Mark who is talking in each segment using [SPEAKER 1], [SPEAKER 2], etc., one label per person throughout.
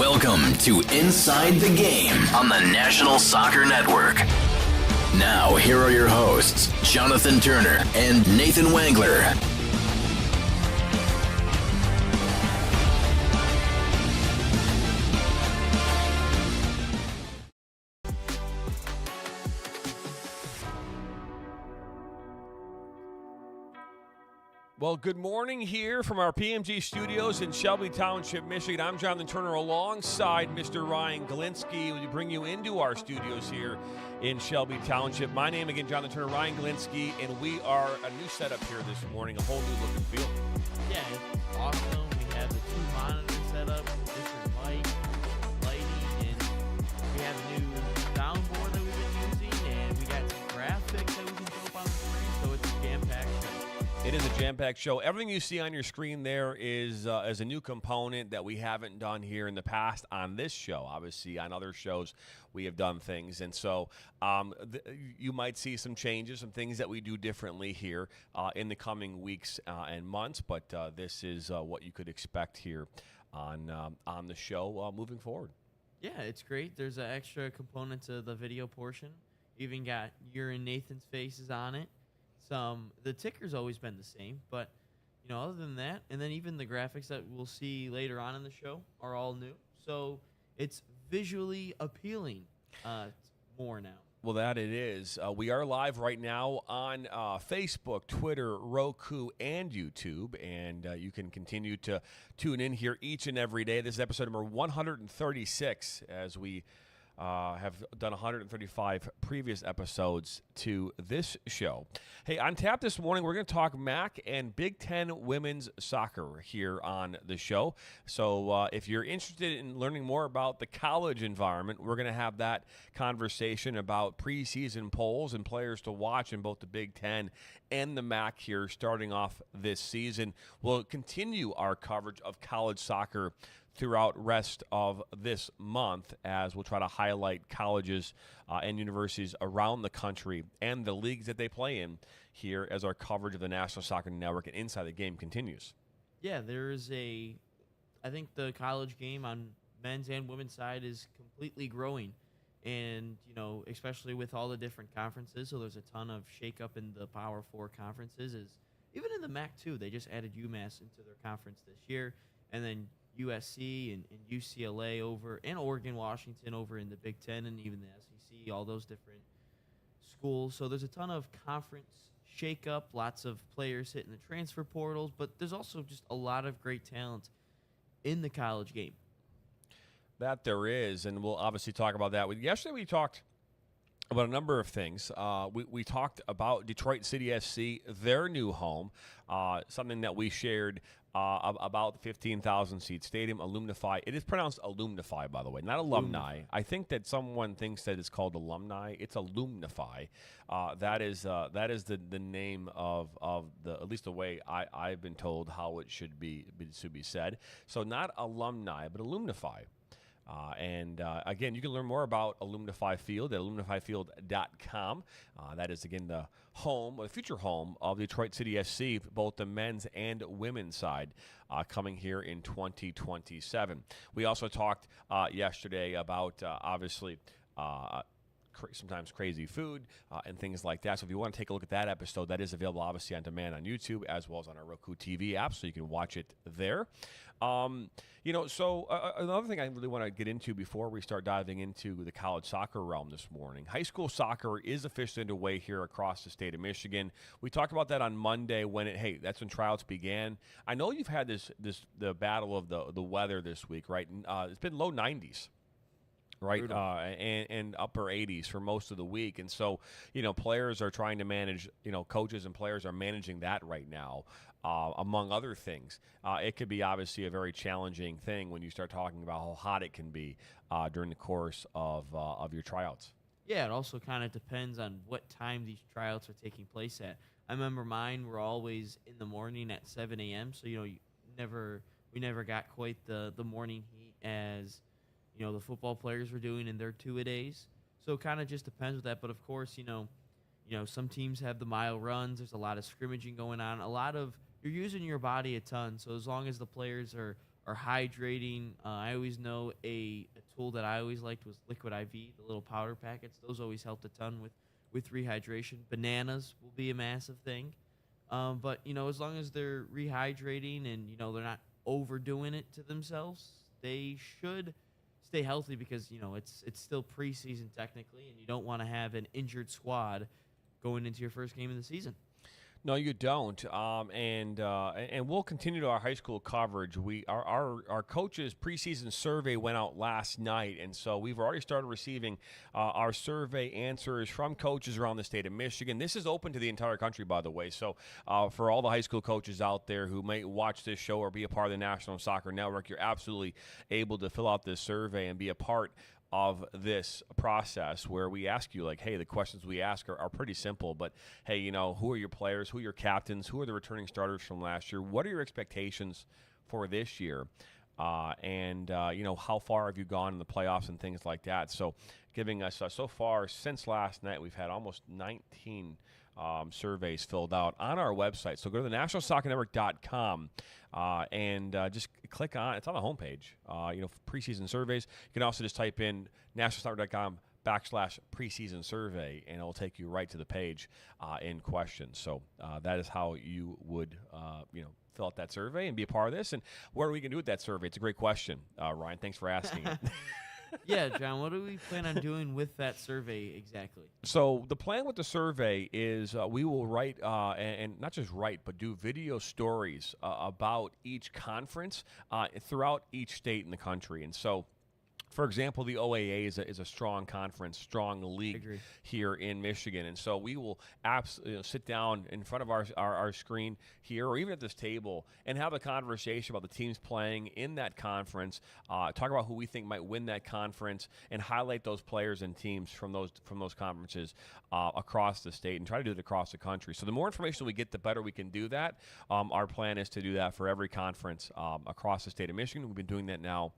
[SPEAKER 1] Welcome to Inside the Game on the National Soccer Network. Now, here are your hosts, Jonathan Turner and Nathan Wangler.
[SPEAKER 2] Well, good morning here from our PMG studios in Shelby Township, Michigan. I'm Jonathan Turner alongside Mr. Ryan Galinsky. We bring you into our studios here in Shelby Township. My name again, Jonathan Turner, Ryan Galinsky, and we are a new setup here this morning, a whole new look and feel.
[SPEAKER 3] Yeah, it's awesome. We have the two monitors set up, different mic, lighting, and we have a new soundboard that we've been using, and we got some graphics that we can throw up on the screen, so it's a jam-packed show.
[SPEAKER 2] It is a jam-packed show. Everything you see on your screen there is a new component that we haven't done here in the past on this show. Obviously, on other shows, we have done things. And so you might see some changes, some things that we do differently here in the coming weeks and months. But this is what you could expect here on the show moving forward.
[SPEAKER 3] Yeah, it's great. There's an extra component to the video portion. Even got your and Nathan's faces on it. The ticker's always been the same, but other than that, and then even the graphics that we'll see later on in the show are all new. So it's visually appealing more now.
[SPEAKER 2] Well, that it is. We are live right now on Facebook, Twitter, Roku, and YouTube, and you can continue to tune in here each and every day. This is episode number 136, as we have done 135 previous episodes to this show. Hey, on tap this morning, we're going to talk MAC and Big Ten women's soccer here on the show. So if you're interested in learning more about the college environment, we're going to have that conversation about preseason polls and players to watch in both the Big Ten and the MAC here starting off this season. We'll continue our coverage of college soccer throughout rest of this month, as we'll try to highlight colleges and universities around the country and the leagues that they play in here as our coverage of the National Soccer Network and Inside the Game continues.
[SPEAKER 3] Yeah, I think the college game on men's and women's side is completely growing, and especially with all the different conferences. So there's a ton of shakeup in the Power Four conferences. Even in the MAC too, they just added UMass into their conference this year, and then USC and UCLA over, and Oregon, Washington over in the Big Ten, and even the SEC, all those different schools. So there's a ton of conference shakeup, lots of players hitting the transfer portals, but there's also just a lot of great talent in the college game.
[SPEAKER 2] That there is, and we'll obviously talk about that. Yesterday we talked about a number of things. We talked about Detroit City SC, their new home, something that we shared about the 15,000-seat stadium, Alumnify. It is pronounced Alumnify, by the way, not alumni. I think that someone thinks that it's called alumni. It's Alumnify. That is the name of the, at least the way I've been told how it should be said. So not alumni, but Alumnify. Again, you can learn more about Alumnify Field at alumnifyfield.com. That is, again, the home, or the future home of Detroit City SC, both the men's and women's side, coming here in 2027. We also talked yesterday about, obviously, sometimes crazy food and things like that. So if you want to take a look at that episode, that is available obviously on demand on YouTube as well as on our Roku TV app, so you can watch it there. Another thing I really want to get into before we start diving into the college soccer realm this morning, high school soccer is officially underway here across the state of Michigan. We talked about that on Monday that's when tryouts began. I know you've had the battle of the weather this week, right? It's been low 90s. Right, and upper 80s for most of the week. And so, players are trying to manage, coaches and players are managing that right now, among other things. It could be obviously a very challenging thing when you start talking about how hot it can be during the course of your tryouts.
[SPEAKER 3] Yeah, it also kind of depends on what time these tryouts are taking place at. I remember mine were always in the morning at 7 a.m., so, we never got quite the morning heat as the football players were doing in their two-a-days. So it kind of just depends with that. But, of course, some teams have the mile runs. There's a lot of scrimmaging going on. You're using your body a ton. So as long as the players are are hydrating. I always know a tool that I always liked was Liquid IV, the little powder packets. Those always helped a ton with rehydration. Bananas will be a massive thing. But, as long as they're rehydrating and, they're not overdoing it to themselves, they should stay healthy because, it's still preseason technically, and you don't want to have an injured squad going into your first game of the season.
[SPEAKER 2] No, you don't. And we'll continue to our high school coverage. Our coaches' preseason survey went out last night, and so we've already started receiving our survey answers from coaches around the state of Michigan. This is open to the entire country, by the way. So for all the high school coaches out there who may watch this show or be a part of the National Soccer Network, you're absolutely able to fill out this survey and be a part of this process where we ask you, like, hey, the questions we ask are pretty simple, but hey, who are your players, who are your captains, who are the returning starters from last year, what are your expectations for this year, and how far have you gone in the playoffs and things like that. So giving us so far since last night, we've had almost 19 surveys filled out on our website. So go to the nationalsoccernetwork.com and just click on, it's on the homepage, preseason surveys. You can also just type in nationalsoccer.com/preseason survey, and it'll take you right to the page in question. So that is how you would, fill out that survey and be a part of this. And what are we going to do with that survey? It's a great question, Ryan. Thanks for asking it.
[SPEAKER 3] Yeah, John, what do we plan on doing with that survey exactly?
[SPEAKER 2] So the plan with the survey is we will write, and not just write, but do video stories about each conference throughout each state in the country. And so, for example, the OAA is a strong conference, strong league here in Michigan. And so we will sit down in front of our screen here or even at this table and have a conversation about the teams playing in that conference, talk about who we think might win that conference, and highlight those players and teams from those conferences across the state and try to do it across the country. So the more information we get, the better we can do that. Our plan is to do that for every conference across the state of Michigan. We've been doing that now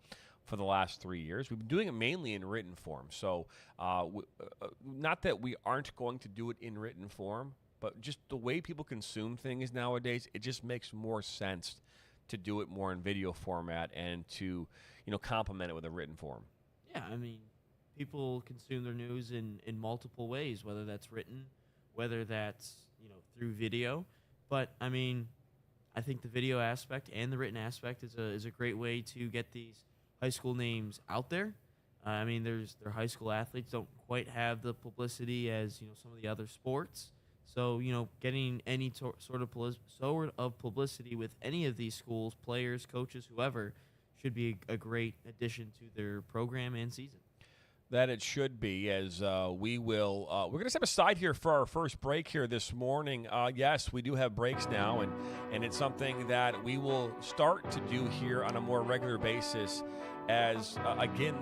[SPEAKER 2] for the last 3 years. We've been doing it mainly in written form. So not that we aren't going to do it in written form, but just the way people consume things nowadays, it just makes more sense to do it more in video format and to, complement it with a written form.
[SPEAKER 3] Yeah, I mean, people consume their news in multiple ways, whether that's written, whether that's, through video. But, I mean, I think the video aspect and the written aspect is a great way to get these high school names out there. I mean, their high school athletes don't quite have the publicity as some of the other sports. So getting any sort of publicity with any of these schools, players, coaches, whoever, should be a great addition to their program and season.
[SPEAKER 2] That it should be, as we will. We're going to step aside here for our first break here this morning. Yes, we do have breaks now, and it's something that we will start to do here on a more regular basis. As again,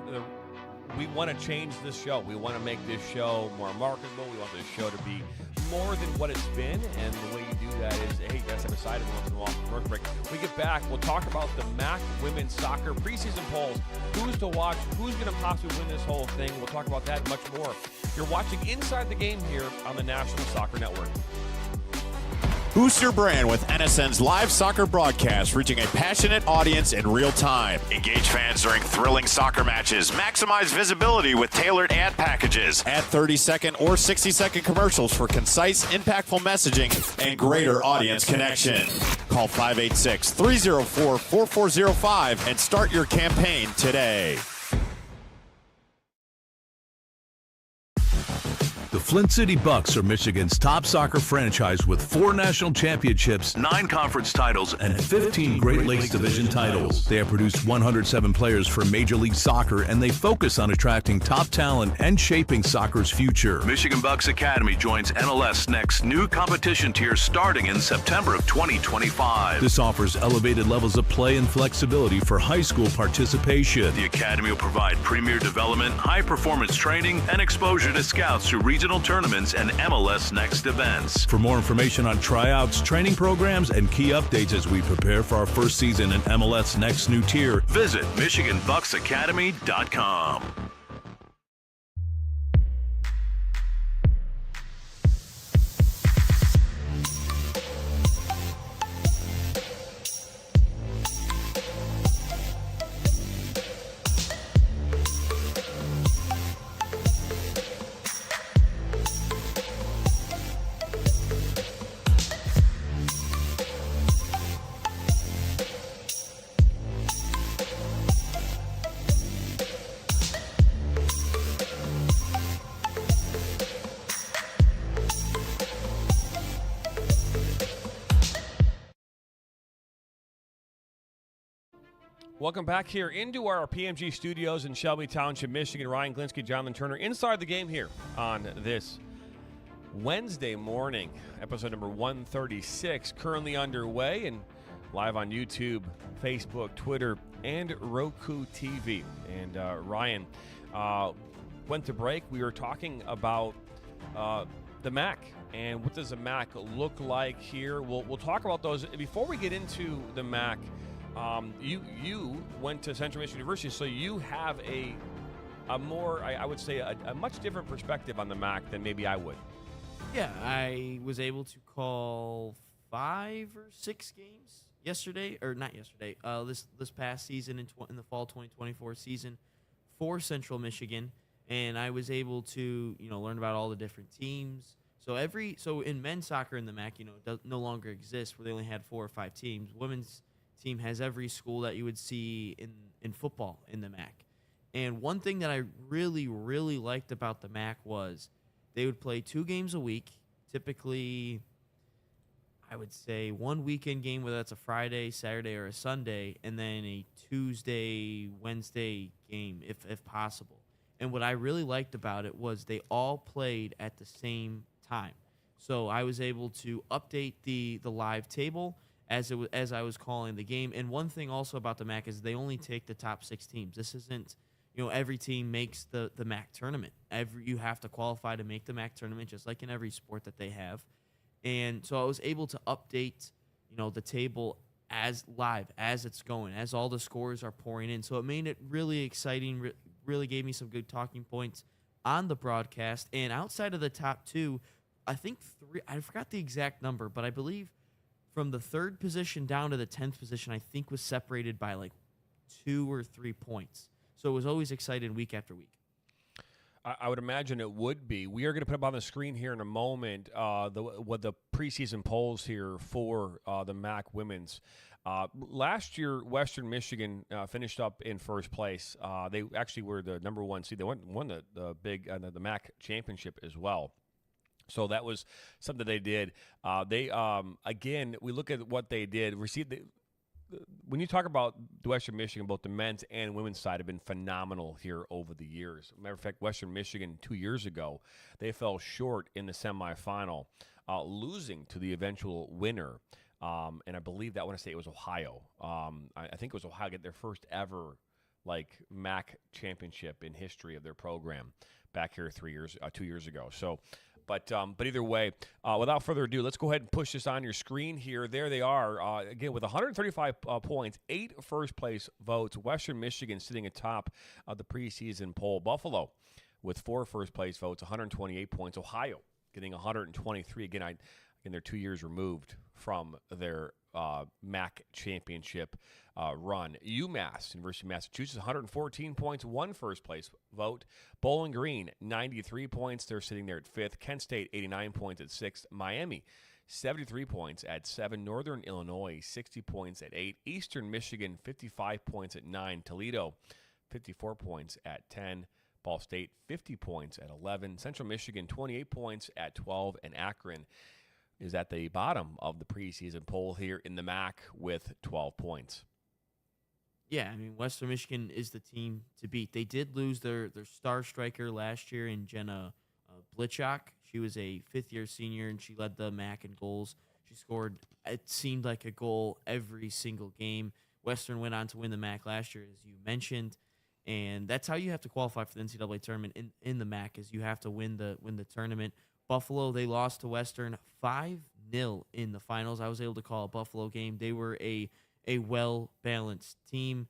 [SPEAKER 2] we want to change this show. We want to make this show more marketable. We want this show to be more than what it's been. And the way you do that is, hey, you guys step aside every once in a while for first break. When we get back, we'll talk about the MAC women's soccer preseason polls. Who's to watch? Who's going to possibly win this whole thing? We'll talk about that and much more. You're watching Inside the Game here on the National Soccer Network.
[SPEAKER 4] Boost your brand with NSN's live soccer broadcast, reaching a passionate audience in real time. Engage fans during thrilling soccer matches. Maximize visibility with tailored ad packages. Add 30-second or 60-second commercials for concise, impactful messaging and greater audience connection. Call 586-304-4405 and start your campaign today.
[SPEAKER 5] The Flint City Bucks are Michigan's top soccer franchise with 4 national championships, 9 conference titles, and 15 Great Lakes Division titles. They have produced 107 players for Major League Soccer, and they focus on attracting top talent and shaping soccer's future. Michigan Bucks Academy joins MLS Next new competition tier starting in September of 2025. This offers elevated levels of play and flexibility for high school participation. The Academy will provide premier development, high-performance training, and exposure to scouts through regional tournaments and MLS Next events. For more information on tryouts, training programs, and key updates as we prepare for our first season in MLS Next new tier, visit MichiganBucksAcademy.com.
[SPEAKER 2] Welcome back here into our PMG studios in Shelby Township, Michigan. Ryan Glinsky, Jonathan Turner, inside the game here on this Wednesday morning. Episode number 136, currently underway and live on YouTube, Facebook, Twitter, and Roku TV. And Ryan, went to break. We were talking about the MAC and what does the MAC look like here. We'll talk about those. Before we get into the MAC, you went to Central Michigan University, so you have a more, I would say, a much different perspective on the MAC than maybe I would.
[SPEAKER 3] Yeah, I was able to call 5 or 6 games yesterday, or not yesterday, this past season in the fall 2024 season for Central Michigan, and I was able to learn about all the different teams. So in men's soccer in the MAC, no longer exists where they only had 4 or 5 teams. Women's team has every school that you would see in football in the MAC. And one thing that I really, really liked about the MAC was they would play 2 games a week, typically, I would say 1 weekend game, whether that's a Friday, Saturday, or a Sunday, and then a Tuesday, Wednesday game if possible. And what I really liked about it was they all played at the same time. So I was able to update the live table as I was calling the game. And one thing also about the MAC is they only take the top 6 teams. This isn't, every team makes the MAC tournament. You have to qualify to make the MAC tournament, just like in every sport that they have. And so I was able to update, the table as live, as it's going, as all the scores are pouring in. So it made it really exciting, really gave me some good talking points on the broadcast. And outside of the top 2, I think 3, I forgot the exact number, but I believe from the 3rd position down to the 10th position, I think was separated by like 2 or 3 points. So it was always exciting week after week.
[SPEAKER 2] I would imagine it would be. We are going to put up on the screen here in a moment what the preseason polls here for the MAC women's. Last year, Western Michigan finished up in first place. They actually were the number 1 seed. They won the big the MAC championship as well. So that was something they did. Again, we look at what they did. When you talk about the Western Michigan, both the men's and women's side have been phenomenal here over the years. Matter of fact, Western Michigan 2 years ago, they fell short in the semifinal, losing to the eventual winner. And I believe that, I want to say it was Ohio. I think it was Ohio get their first ever MAC championship in history of their program back here 2 years ago. So. But either way, without further ado, let's go ahead and push this on your screen here. There they are. Again, with 135 points, 8 first-place votes. Western Michigan sitting atop of the preseason poll. Buffalo with 4 first-place votes, 128 points. Ohio getting 123. Again, they're 2 years removed from their MAC championship run. UMass, University of Massachusetts, 114 points, 1 first-place vote. Bowling Green, 93 points. They're sitting there at 5th. Kent State, 89 points at 6th. Miami, 73 points at 7. Northern Illinois, 60 points at 8. Eastern Michigan, 55 points at 9. Toledo, 54 points at 10. Ball State, 50 points at 11. Central Michigan, 28 points at 12. And Akron is at the bottom of the preseason poll here in the MAC with 12 points.
[SPEAKER 3] Yeah, I mean, Western Michigan is the team to beat. They did lose their star striker last year in Jenna Blitchok. She was a 5th-year senior, and she led the MAC in goals. She scored, it seemed like a goal every single game. Western went on to win the MAC last year, as you mentioned, and that's how you have to qualify for the NCAA tournament in the MAC, is you have to win the tournament. Buffalo, they lost to Western 5-0 in the finals. I was able to call a Buffalo game. They were a well-balanced team.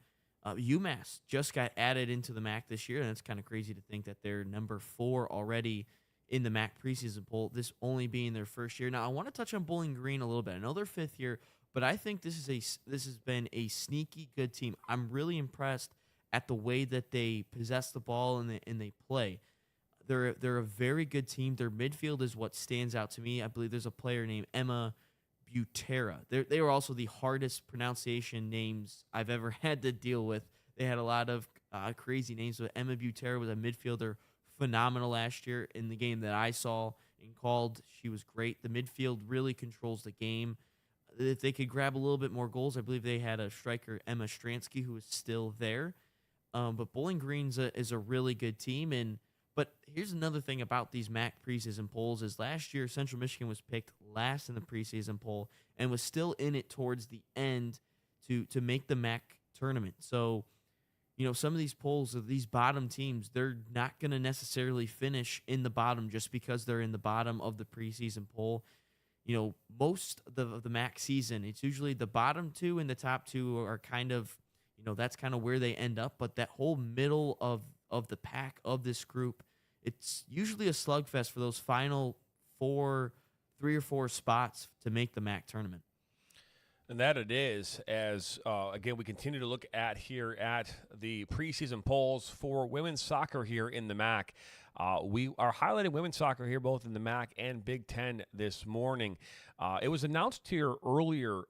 [SPEAKER 3] UMass just got added into the MAC this year, and it's kind of crazy to think that they're number 4 already in the MAC preseason poll, this only being their first year. Now, I want to touch on Bowling Green a little bit. I know they're 5th year, but I think this has been a sneaky good team. I'm really impressed at the way that they possess the ball and they play. They're a very good team. Their midfield is what stands out to me. I believe there's a player named Emma Butera. They were also the hardest pronunciation names I've ever had to deal with. They had a lot of crazy names, but Emma Butera was a midfielder, phenomenal last year in the game that I saw and called. She was great. The midfield really controls the game. if they could grab a little bit more goals. I believe they had a striker, Emma Stransky, who is still there. But Bowling Green's is a really good team. But here's another thing about these MAC preseason polls is last year Central Michigan was picked last in the preseason poll and was still in it towards the end to make the MAC tournament. So, some of these polls of these bottom teams, they're not going to necessarily finish in the bottom just because they're in the bottom of the preseason poll. Most of the MAC season, it's usually the bottom two and the top two are kind of, that's kind of where they end up. But that whole middle of the pack of this group, it's usually a slugfest for those final 3 or 4 spots to make the MAC tournament.
[SPEAKER 2] And that it is, as again, we continue to look at here at the preseason polls for women's soccer here in the MAC. We are highlighting women's soccer here both in the MAC and Big Ten this morning. It was announced here earlier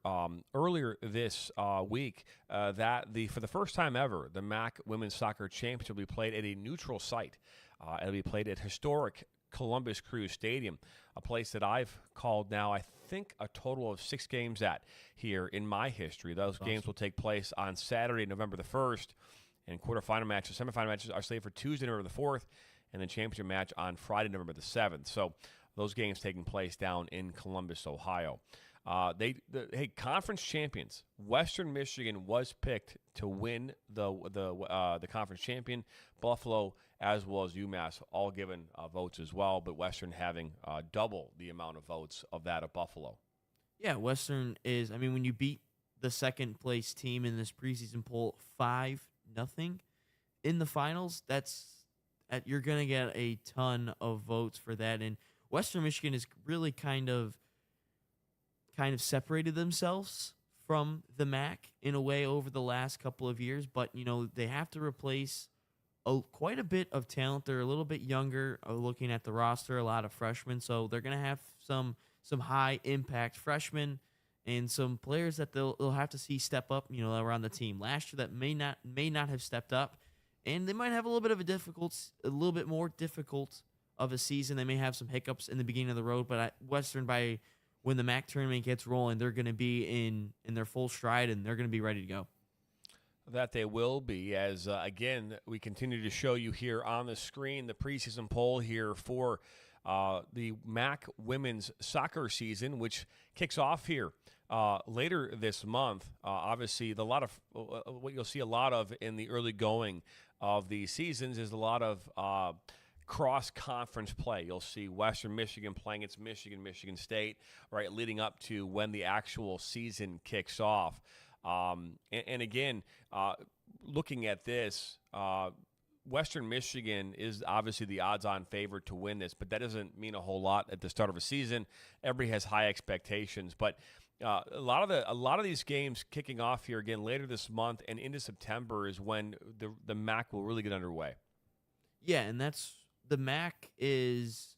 [SPEAKER 2] this week that for the first time ever, the MAC Women's Soccer Championship will be played at a neutral site. It'll be played at historic Columbus Crew Stadium, a place that I've called now, I think, a total of 6 games at here in my history. Those games will take place on Saturday, November the 1st, and semifinal matches are slated for Tuesday, November the 4th, and the championship match on Friday, November the 7th. So those games taking place down in Columbus, Ohio. Conference champions. Western Michigan was picked to win the conference champion. Buffalo, as well as UMass, all given votes as well, but Western having double the amount of votes of that of Buffalo.
[SPEAKER 3] Yeah, Western is. I mean, when you beat the second place team in this preseason poll 5-0 in the finals, you're gonna get a ton of votes for that. And Western Michigan is really kind of separated themselves from the MAC in a way over the last couple of years, but they have to replace quite a bit of talent. They're a little bit younger, looking at the roster, a lot of freshmen, so they're going to have some high impact freshmen and some players that they'll have to see step up, around the team last year that may not have stepped up, and they might have a little bit more difficult of a season. They may have some hiccups in the beginning of the road, but Western, when the MAC tournament gets rolling, they're going to be in their full stride, and they're going to be ready to go.
[SPEAKER 2] That they will be, as, again, we continue to show you here on the screen the preseason poll here for the MAC women's soccer season, which kicks off here later this month. Obviously, what you'll see a lot of in the early going of the seasons is a lot of cross-conference play. You'll see Western Michigan playing against Michigan State, right, leading up to when the actual season kicks off. And again, looking at this, Western Michigan is obviously the odds-on favorite to win this, but that doesn't mean a whole lot at the start of a season. Everybody has high expectations, but a lot of these games kicking off here again later this month and into September is when the MAC will really get underway.
[SPEAKER 3] Yeah, and the MAC is,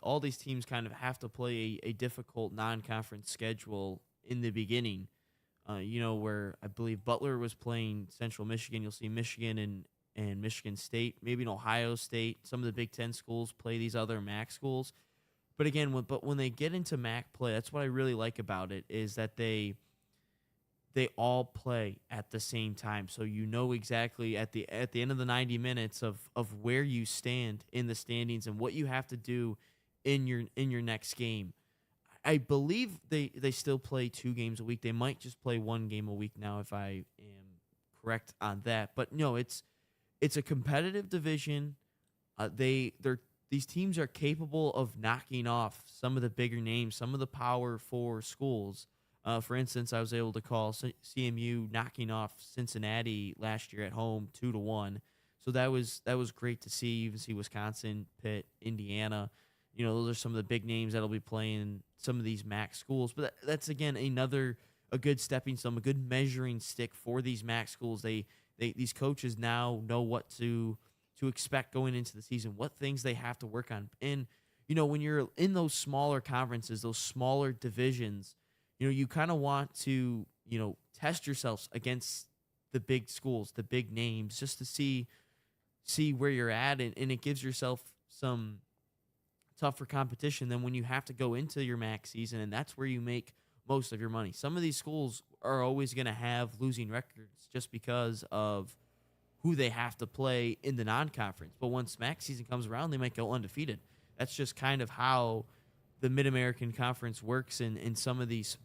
[SPEAKER 3] all these teams kind of have to play a difficult non-conference schedule in the beginning. Where I believe Butler was playing Central Michigan. You'll see Michigan and Michigan State, maybe in Ohio State. Some of the Big Ten schools play these other MAC schools. But again, when they get into MAC play, that's what I really like about it, is that they all play at the same time. So exactly at the end of the 90 minutes of where you stand in the standings and what you have to do in your next game. I believe they still play 2 games a week. They might just play 1 game a week now, if I am correct on that. But no, it's a competitive division. These teams are capable of knocking off some of the bigger names, some of the Power 4 schools. For instance, I was able to call CMU knocking off Cincinnati last year at home 2-1. So that was great to see. You even see Wisconsin, Pitt, Indiana. Those are some of the big names that'll be playing some of these MAC schools. But that's, again, a good stepping stone, a good measuring stick for these MAC schools. These coaches now know what to expect going into the season, what things they have to work on. And, when you're in those smaller conferences, those smaller divisions, you kind of want to, test yourselves against the big schools, the big names, just to see where you're at. And it gives yourself some tougher competition than when you have to go into your MAC season, and that's where you make most of your money. Some of these schools are always going to have losing records just because of who they have to play in the non-conference. But once MAC season comes around, they might go undefeated. That's just kind of how the Mid-American Conference works in some of these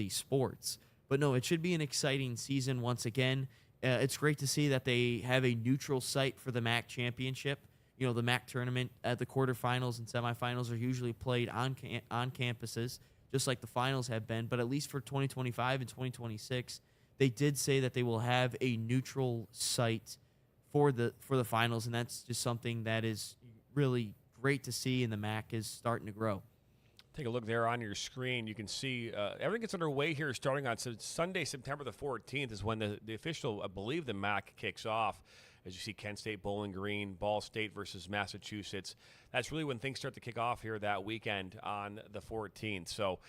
[SPEAKER 3] sports. But no, it should be an exciting season once again. It's great to see that they have a neutral site for the MAC championship. You know, the MAC tournament at the quarterfinals and semifinals are usually played on campuses, just like the finals have been. But at least for 2025 and 2026, they did say that they will have a neutral site for the finals, and that's just something that is really great to see, and the MAC is starting to grow.
[SPEAKER 2] Take a look there on your screen. You can see everything gets underway here starting on Sunday, September the 14th is when the official, I believe the MAC kicks off. As you see, Kent State, Bowling Green, Ball State versus Massachusetts. That's really when things start to kick off here that weekend on the 14th. So,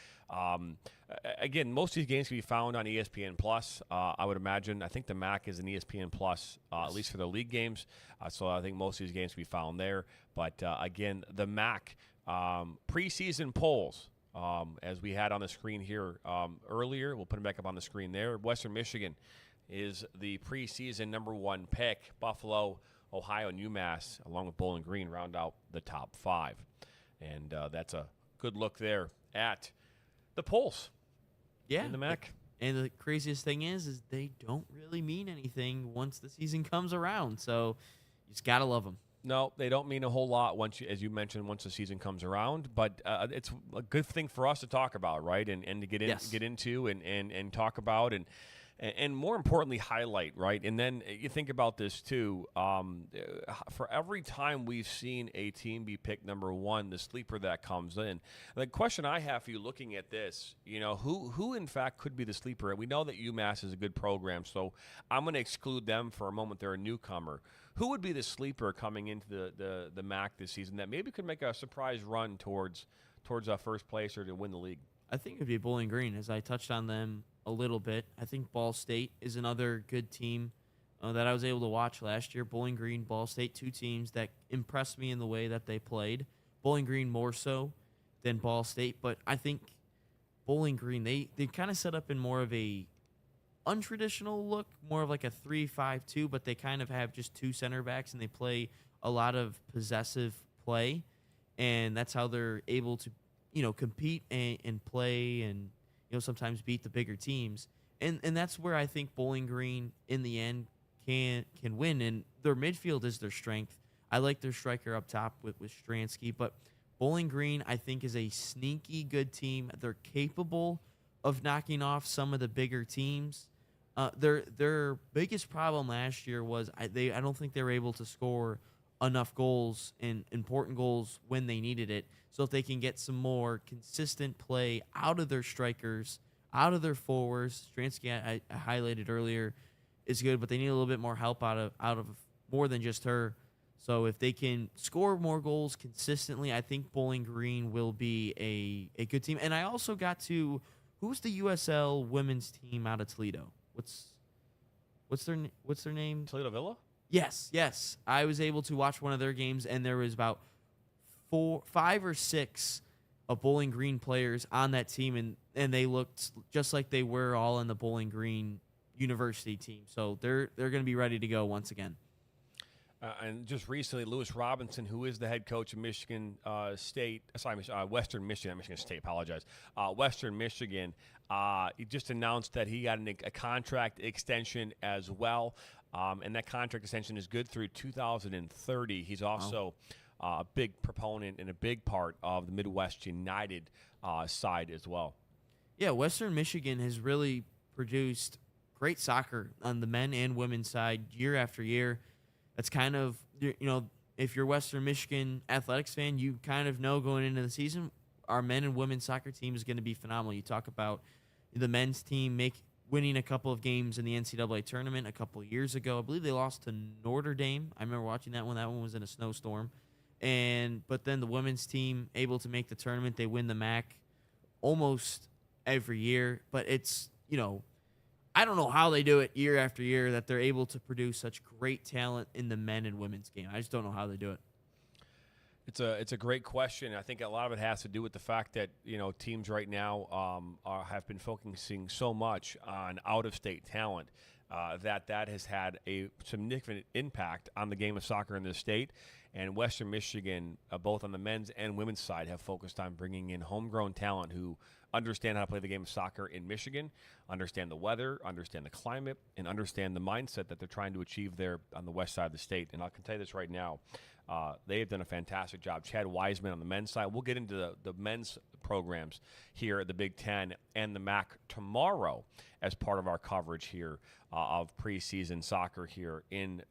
[SPEAKER 2] again, most of these games can be found on ESPN Plus. I would imagine. I think the MAC is an ESPN Plus, at least for the league games. So I think most of these games can be found there. But again, the MAC preseason polls, as we had on the screen here earlier. We'll put them back up on the screen there. Western Michigan is the preseason number 1 pick. Buffalo, Ohio, and UMass, along with Bowling Green, round out the top 5. And that's a good look there at the polls in the MAC.
[SPEAKER 3] And the craziest thing is they don't really mean anything once the season comes around. So you just got to love them.
[SPEAKER 2] No, they don't mean a whole lot as you mentioned, once the season comes around. But it's a good thing for us to talk about, right? And to get into and talk about and more importantly, highlight, right? And then you think about this, too. For every time we've seen a team be picked number 1, the sleeper that comes in, the question I have for you looking at this, you know, who in fact could be the sleeper? And we know that UMass is a good program, so I'm going to exclude them for a moment. They're a newcomer. Who would be the sleeper coming into the MAC this season that maybe could make a surprise run towards first place or to win the league?
[SPEAKER 3] I think it would be Bowling Green, as I touched on them a little bit. I think Ball State is another good team that I was able to watch last year. Bowling Green, Ball State, 2 teams that impressed me in the way that they played. Bowling Green more so than Ball State, but I think Bowling Green, they kind of set up in more of a untraditional look, more of like a 3-5-2, but they kind of have just 2 center backs, and they play a lot of possessive play, and that's how they're able to, you know, compete and play and, you know, sometimes beat the bigger teams. And that's where I think Bowling Green in the end can win. And their midfield is their strength. I like their striker up top with Stransky, but Bowling Green I think is a sneaky good team. They're capable of knocking off some of the bigger teams. Their biggest problem last year was I don't think they were able to score enough goals and important goals when they needed it. So if they can get some more consistent play out of their strikers, out of their forwards, Stransky I highlighted earlier is good, but they need a little bit more help out of more than just her. So if they can score more goals consistently, I think Bowling Green will be a good team. And I also got to, who's the USL women's team out of Toledo? What's their name?
[SPEAKER 2] Toledo Villa?
[SPEAKER 3] Yes. I was able to watch one of their games, and there was about 5 or 6 of Bowling Green players on that team, and they looked just like they were all in the Bowling Green University team. So they're going to be ready to go once again.
[SPEAKER 2] And just recently, Lewis Robinson, who is the head coach of Michigan State, Western Michigan, Michigan State, apologize, Western Michigan, he just announced that he got a contract extension as well, and that contract extension is good through 2030. He's also a big proponent and a big part of the Midwest United side as well.
[SPEAKER 3] Yeah, Western Michigan has really produced great soccer on the men and women's side year after year. That's kind of, you know, if you're a Western Michigan athletics fan, you kind of know going into the season, our men and women's soccer team is going to be phenomenal. You talk about the men's team winning a couple of games in the NCAA tournament a couple of years ago. I believe they lost to Notre Dame. I remember watching that one. That one was in a snowstorm. But then the women's team able to make the tournament. They win the MAC almost every year. But it's, you know, I don't know how they do it year after year that they're able to produce such great talent in the men and women's game. I just don't know how they do it.
[SPEAKER 2] It's a great question. I think a lot of it has to do with the fact that teams right now have been focusing so much on out-of-state talent that has had a significant impact on the game of soccer in this state. And Western Michigan, both on the men's and women's side, have focused on bringing in homegrown talent who understand how to play the game of soccer in Michigan, understand the weather, understand the climate, and understand the mindset that they're trying to achieve there on the west side of the state. And I can tell you this right now, they have done a fantastic job. Chad Wiseman on the men's side. We'll get into the men's programs here at the Big Ten and the MAC tomorrow as part of our coverage here of preseason soccer here in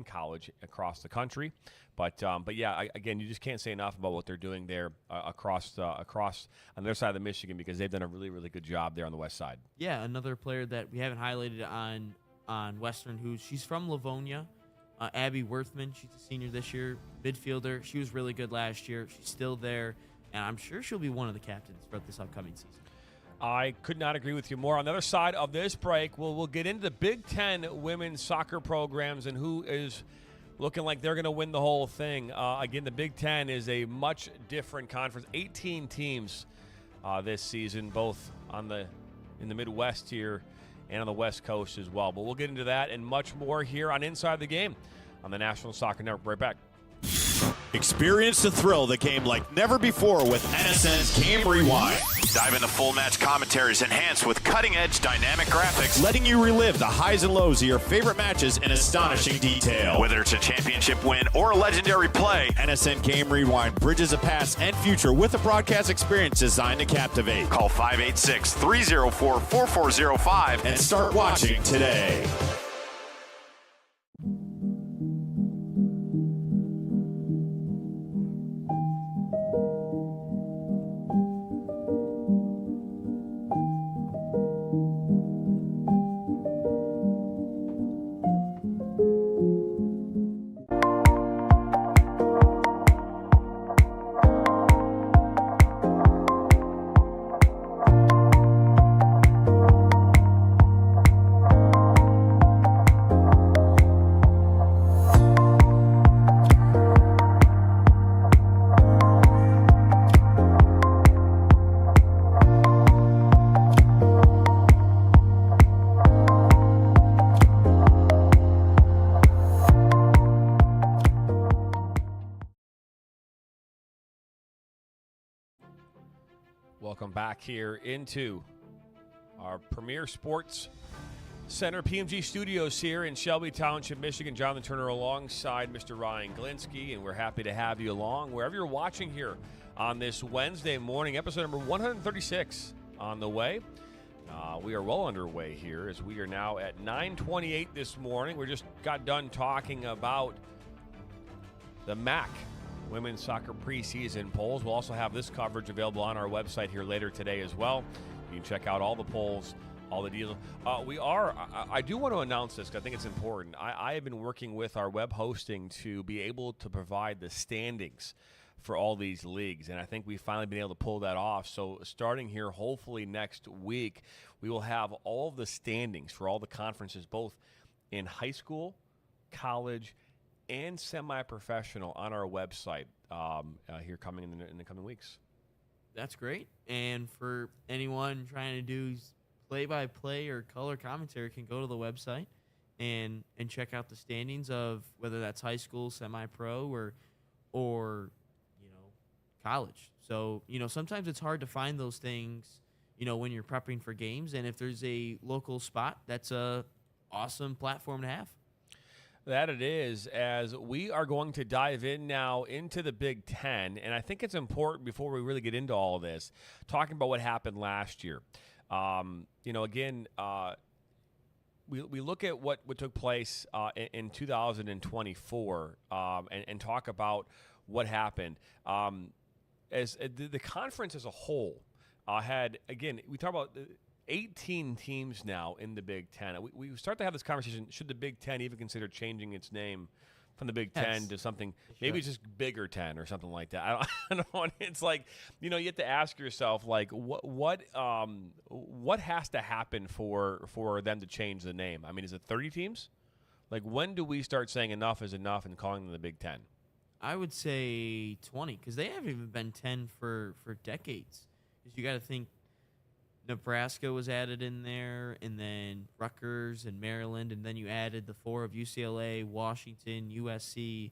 [SPEAKER 2] college across the country. But yeah, again, you just can't say enough about what they're doing there across on their side of the Michigan, because they've done a really, really good job there on the west side.
[SPEAKER 3] Yeah, another player that we haven't highlighted on Western, she's from Livonia. Abby Worthman, she's a senior this year, midfielder. She was really good last year. She's still there, and I'm sure she'll be one of the captains for this upcoming season.
[SPEAKER 2] I could not agree with you more. On the other side of this break, we'll get into the Big Ten women's soccer programs and who is looking like they're going to win the whole thing. Again, the Big Ten is a much different conference. 18 teams this season, both in the Midwest here and on the West Coast as well. But we'll get into that and much more here on Inside the Game on the National Soccer Network. Right back.
[SPEAKER 4] Experience the thrill of the game like never before with NSN's Game Rewind. Dive into full match commentaries enhanced with cutting-edge dynamic graphics, letting you relive the highs and lows of your favorite matches in astonishing detail. Whether it's a championship win or a legendary play, NSN Game Rewind bridges the past and future with a broadcast experience designed to captivate. Call 586-304-4405 and start watching today.
[SPEAKER 2] Welcome back here into our Premier Sports Center PMG Studios here in Shelby Township, Michigan. Jonathan Turner alongside Mr. Ryan Glinsky, and we're happy to have you along wherever you're watching here on this Wednesday morning. Episode number 136 on the way. We are well underway here as we are now at 9:28 this morning. We just got done talking about the MAC Women's Soccer preseason polls. We'll also have this coverage available on our website here later today as well. You can check out all the polls, all the deals. I do want to announce this because I think it's important. I have been working with our web hosting to be able to provide the standings for all these leagues, and I think we've finally been able to pull that off. So starting here, hopefully next week, we will have all the standings for all the conferences, both in high school, college, and semi-professional on our website here coming in the coming weeks.
[SPEAKER 3] That's great. And for anyone trying to do play-by-play or color commentary, can go to the website and check out the standings of whether that's high school, semi-pro, or college. So, sometimes it's hard to find those things, when you're prepping for games. And if there's a local spot, that's a awesome platform to have.
[SPEAKER 2] That it is, as we are going to dive in now into the Big Ten. And I think it's important before we really get into all of this, talking about what happened last year. We look at what took place in 2024 and talk about what happened. As the conference as a whole had, again, we talk about 18 teams now in the Big Ten. We start to have this conversation, should the Big Ten even consider changing its name from the Big Ten to something, maybe just Bigger Ten or something like that? I don't know. It's like, you have to ask yourself, like, what has to happen for them to change the name? I mean, is it 30 teams? Like, when do we start saying enough is enough and calling them the Big Ten?
[SPEAKER 3] I would say 20 because they haven't even been 10 for decades. Because you got to think Nebraska was added in there, and then Rutgers and Maryland, and then you added the 4 of UCLA, Washington, USC,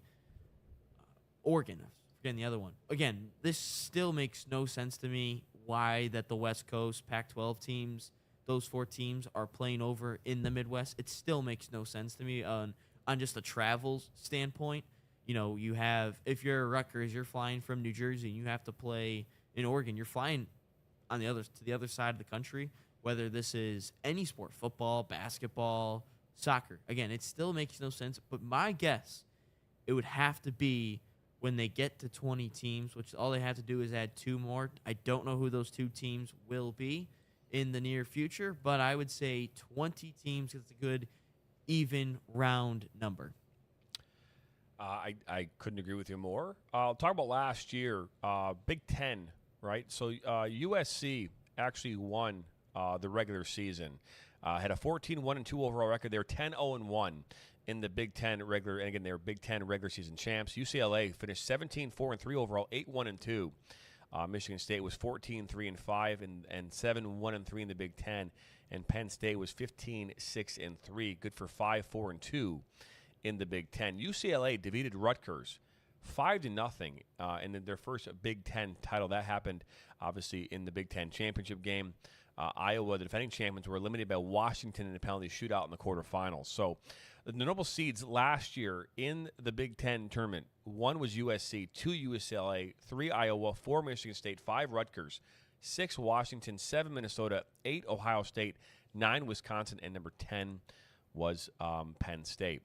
[SPEAKER 3] Oregon. I'm forgetting the other one. Again, this still makes no sense to me why that the West Coast Pac-12 teams, those 4 teams, are playing over in the Midwest. It still makes no sense to me on just a travel standpoint. You know, you have, if you're Rutgers, you're flying from New Jersey, and you have to play in Oregon. You're flying on to the other side of the country, whether this is any sport, football, basketball, soccer. Again, it still makes no sense, but my guess, it would have to be when they get to 20 teams, which all they have to do is add 2 more. I don't know who those 2 teams will be in the near future, but I would say 20 teams is a good, even, round number.
[SPEAKER 2] I couldn't agree with you more. I'll talk about last year, Big Ten, right? So USC actually won the regular season, had a 14-1-2 overall record. They were 10-0-1 in the Big Ten regular, and again, they were Big Ten regular season champs. UCLA finished 17-4-3 overall, 8-1-2. Michigan State was 14-3-5 and 7-1-3 in the Big Ten, and Penn State was 15-6-3, good for 5-4-2 in the Big Ten. UCLA defeated Rutgers 5-0 in their first Big Ten title. That happened obviously in the Big Ten championship game. Iowa, the defending champions, were eliminated by Washington in a penalty shootout in the quarterfinals. So the notable seeds last year in the Big Ten tournament: 1 was USC, 2 UCLA, 3 Iowa, 4 Michigan State, 5 Rutgers, 6 Washington, 7 Minnesota, 8 Ohio State, 9 Wisconsin, and number 10 was Penn State.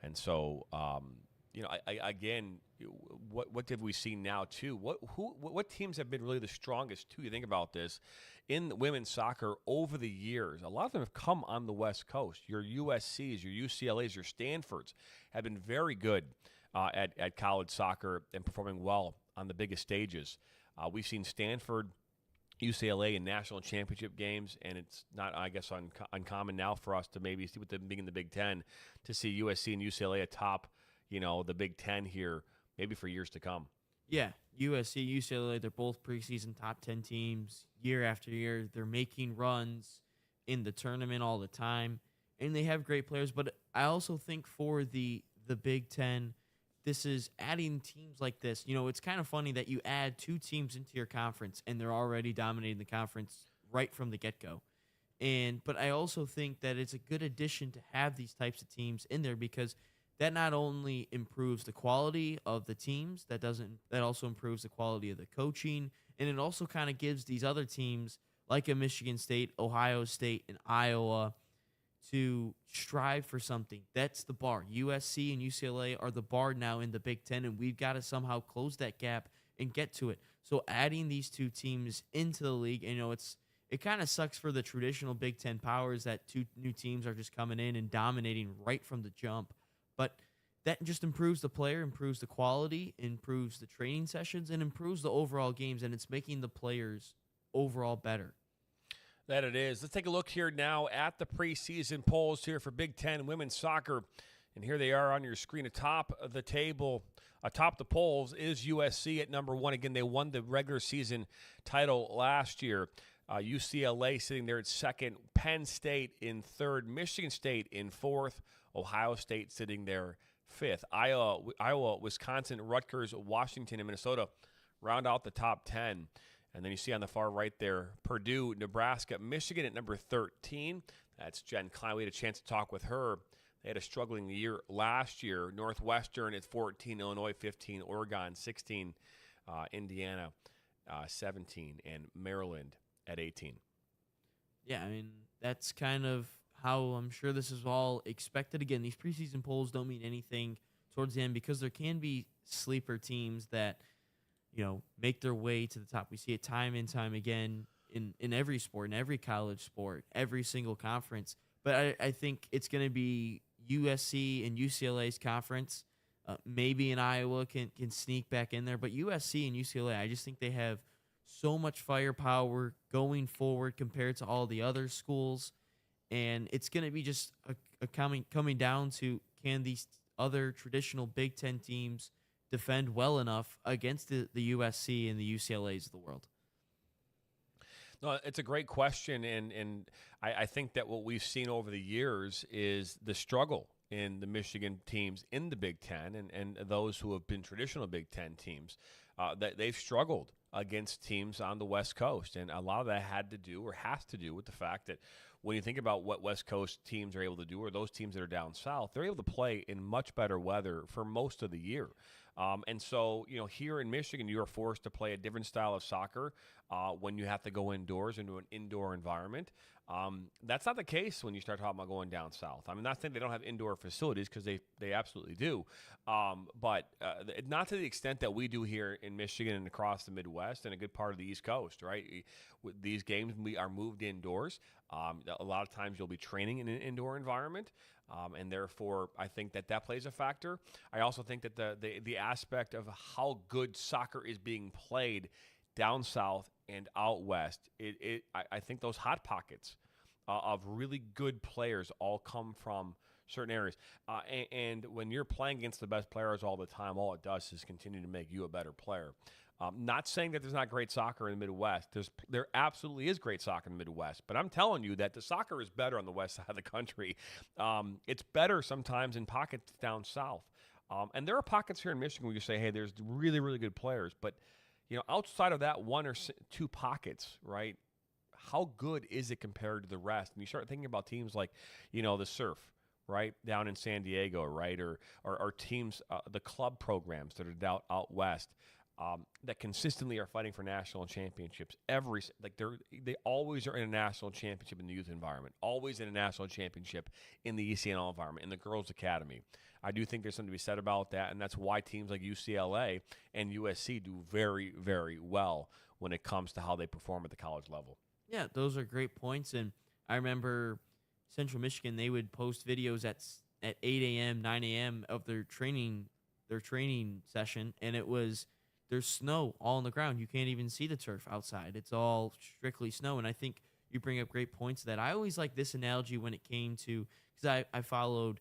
[SPEAKER 2] And so, again, what did we see now too? What teams have been really the strongest too? You think about this in women's soccer over the years. A lot of them have come on the West Coast. Your USC's, your UCLA's, your Stanfords have been very good at college soccer and performing well on the biggest stages. We've seen Stanford, UCLA in national championship games, and it's not, I guess, uncommon now for us to maybe see with them being in the Big Ten to see USC and UCLA atop, the Big Ten here, maybe for years to come.
[SPEAKER 3] Yeah, USC, UCLA, they're both preseason top 10 teams year after year. They're making runs in the tournament all the time, and they have great players. But I also think for the Big Ten, this is adding teams like this. It's kind of funny that you add 2 teams into your conference, and they're already dominating the conference right from the get-go. But I also think that it's a good addition to have these types of teams in there because that not only improves the quality of the teams, that also improves the quality of the coaching, and it also kind of gives these other teams like a Michigan State, Ohio State, and Iowa to strive for something. That's the bar. USC and UCLA are the bar now in the Big Ten, and we've got to somehow close that gap and get to it. So adding these 2 teams into the league, it kind of sucks for the traditional Big Ten powers that 2 new teams are just coming in and dominating right from the jump. But that just improves the player, improves the quality, improves the training sessions, and improves the overall games, and it's making the players overall better.
[SPEAKER 2] That it is. Let's take a look here now at the preseason polls here for Big Ten women's soccer. And here they are on your screen atop the table. Atop the polls is USC at number 1. Again, they won the regular season title last year. UCLA sitting there at 2nd. Penn State in 3rd. Michigan State in 4th. Ohio State sitting there 5th. Iowa, Wisconsin, Rutgers, Washington, and Minnesota round out the top 10. And then you see on the far right there, Purdue, Nebraska, Michigan at number 13. That's Jen Klein. We had a chance to talk with her. They had a struggling year last year. Northwestern at 14, Illinois 15, Oregon 16, Indiana 17, and Maryland at 18.
[SPEAKER 3] Yeah, that's kind of how I'm sure this is all expected. Again, these preseason polls don't mean anything towards the end because there can be sleeper teams that make their way to the top. We see it time and time again in every sport, in every college sport, every single conference. But I think it's going to be USC and UCLA's conference. Maybe in Iowa can sneak back in there. But USC and UCLA, I just think they have so much firepower going forward compared to all the other schools. And it's going to be just coming down to, can these other traditional Big Ten teams defend well enough against the USC and the UCLAs of the world?
[SPEAKER 2] No, it's a great question, and I think that what we've seen over the years is the struggle in the Michigan teams in the Big Ten and those who have been traditional Big Ten teams, that they've struggled against teams on the West Coast. And a lot of that had to do or has to do with the fact that when you think about what West Coast teams are able to do, or those teams that are down south, they're able to play in much better weather for most of the year. And so, here in Michigan, you are forced to play a different style of soccer when you have to go indoors into an indoor environment. That's not the case when you start talking about going down south. I'm not saying they don't have indoor facilities, because they absolutely do, but not to the extent that we do here in Michigan and across the Midwest and a good part of the East Coast, right? With these games, we are moved indoors. A lot of times you'll be training in an indoor environment. And therefore, I think that plays a factor. I also think that the aspect of how good soccer is being played down south and out west, I think those hot pockets of really good players all come from certain areas. And when you're playing against the best players all the time, all it does is continue to make you a better player. Not saying that there's not great soccer in the Midwest. There absolutely is great soccer in the Midwest. But I'm telling you that the soccer is better on the west side of the country. It's better sometimes in pockets down south. And there are pockets here in Michigan where you say, hey, there's really, really good players. But, outside of that one or two pockets, right, how good is it compared to the rest? And you start thinking about teams like, the Surf, right, down in San Diego, right, or teams, the club programs that are out west. That consistently are fighting for national championships. They always are in a national championship in the youth environment, always in a national championship in the ECNL environment, in the girls' academy. I do think there's something to be said about that, and that's why teams like UCLA and USC do very, very well when it comes to how they perform at the college level.
[SPEAKER 3] Yeah, those are great points. And I remember Central Michigan, they would post videos at 8 a.m., 9 a.m. of their training session, and there's snow all on the ground. You can't even see the turf outside. It's all strictly snow. And I think you bring up great points that I always like this analogy when it came to, because I followed,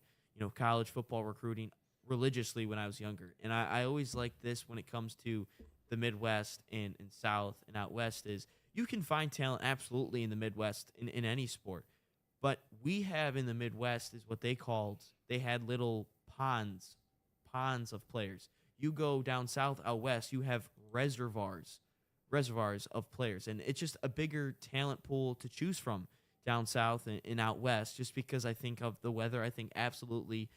[SPEAKER 3] college football recruiting religiously when I was younger. And I always like this when it comes to the Midwest and South and out West is you can find talent absolutely in the Midwest in any sport. But we have in the Midwest is what they had little ponds of players. You go down south, out west, you have reservoirs of players. And it's just a bigger talent pool to choose from down south and out west, just because I think of the weather, I think absolutely